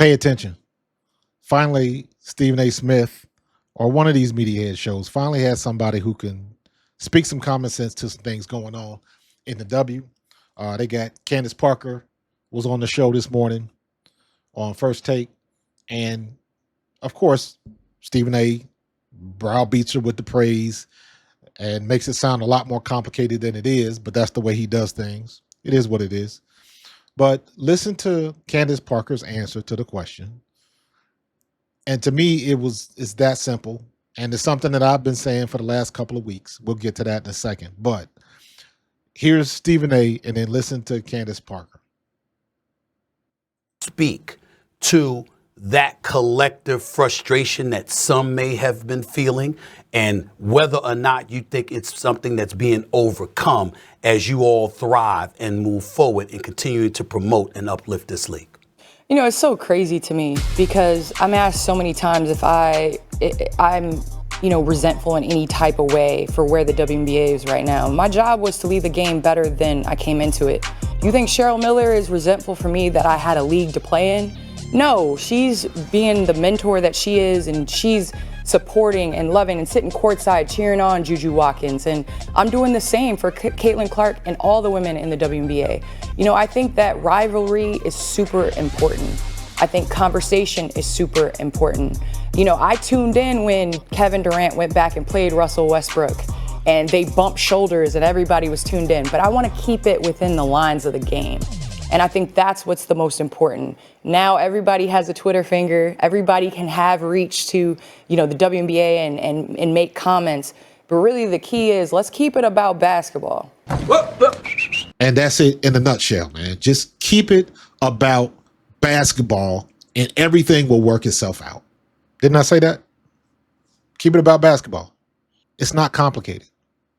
Pay attention. Finally, Stephen A. Smith or one of these media head shows finally has somebody who can speak some common sense to some things going on in the W. They got Candace Parker was on the show this morning on First Take. And of course, Stephen A. browbeats her with the praise and makes it sound a lot more complicated than it is, but that's the way he does things. It is what it is. But listen to Candace Parker's answer to the question. And to me, it's that simple. And it's something that I've been saying for the last couple of weeks. We'll get to that in a second. But here's Stephen A. and then listen to Candace Parker. Speak to that collective frustration that some may have been feeling and whether or not you think it's something that's being overcome as you all thrive and move forward and continue to promote and uplift this league. You know, it's so crazy to me because I'm asked so many times if I'm resentful in any type of way for where the WNBA is right now. My job was to leave the game better than I came into it. You think Cheryl Miller is resentful for me that I had a league to play in? No, she's being the mentor that she is, and she's supporting and loving and sitting courtside cheering on Juju Watkins. And I'm doing the same for Caitlin Clark and all the women in the WNBA. You know, I think that rivalry is super important. I think conversation is super important. You know, I tuned in when Kevin Durant went back and played Russell Westbrook and they bumped shoulders and everybody was tuned in. But I want to keep it within the lines of the game. And I think that's what's the most important. Now everybody has a Twitter finger. Everybody can have reach to, the WNBA and make comments. But really the key is let's keep it about basketball. And that's it in a nutshell, man. Just keep it about basketball and everything will work itself out. Didn't I say that? Keep it about basketball. It's not complicated.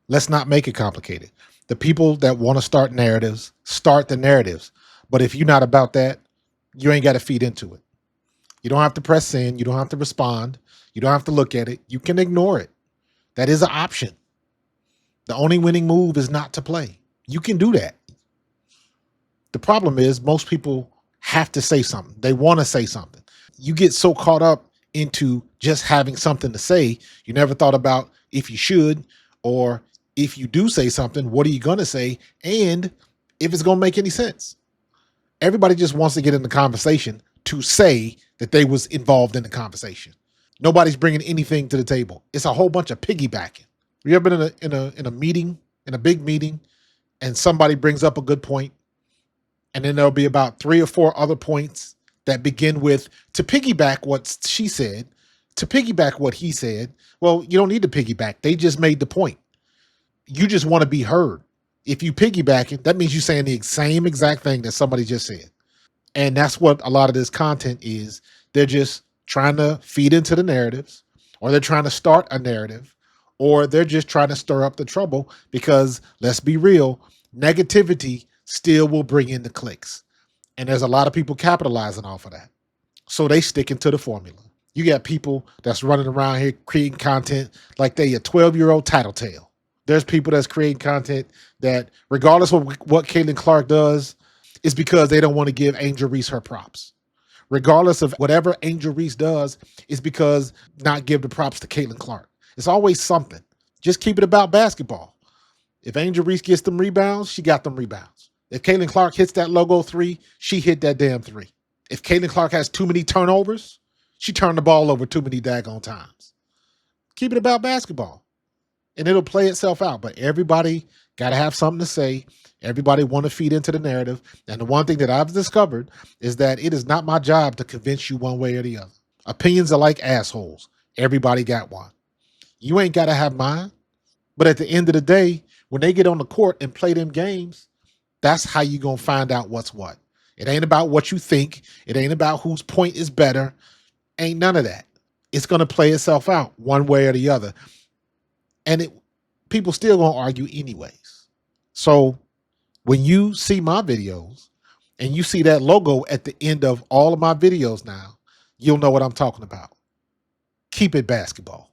Let's not make it complicated. The people that want to start narratives, start the narratives. But if you're not about that, you ain't got to feed into it. You don't have to press in. You don't have to respond. You don't have to look at it. You can ignore it. That is an option. The only winning move is not to play. You can do that. The problem is most people have to say something. They want to say something. You get so caught up into just having something to say, you never thought about if you should, or if you do say something, what are you going to say? And if it's going to make any sense. Everybody just wants to get in the conversation to say that they was involved in the conversation. Nobody's bringing anything to the table. It's a whole bunch of piggybacking. You ever been in a meeting, in a big meeting, and somebody brings up a good point, and then there'll be about 3 or 4 other points that begin with to piggyback what she said, to piggyback what he said. Well, you don't need to piggyback. They just made the point. You just want to be heard. If you piggyback it, that means you're saying the same exact thing that somebody just said. And that's what a lot of this content is. They're just trying to feed into the narratives, or they're trying to start a narrative, or they're just trying to stir up the trouble because, let's be real, negativity still will bring in the clicks. And there's a lot of people capitalizing off of that. So they sticking to the formula. You got people that's running around here creating content like they a 12-year-old tattletale. There's people that's creating content that, regardless of what Caitlin Clark does, is because they don't want to give Angel Reese her props. Regardless of whatever Angel Reese does, is because not give the props to Caitlin Clark. It's always something. Just keep it about basketball. If Angel Reese gets them rebounds, she got them rebounds. If Caitlin Clark hits that logo 3, she hit that damn 3. If Caitlin Clark has too many turnovers, she turned the ball over too many daggone times. Keep it about basketball. And it'll play itself out. But everybody got to have something to say. Everybody want to feed into the narrative. And the one thing that I've discovered is that it is not my job to convince you one way or the other. Opinions are like assholes. Everybody got one. You ain't got to have mine. But at the end of the day, when they get on the court and play them games, that's how you going to find out what's what. It ain't about what you think. It ain't about whose point is better. Ain't none of that. It's going to play itself out one way or the other. And people still going to argue anyways. So when you see my videos and you see that logo at the end of all of my videos now, you'll know what I'm talking about. Keep it basketball.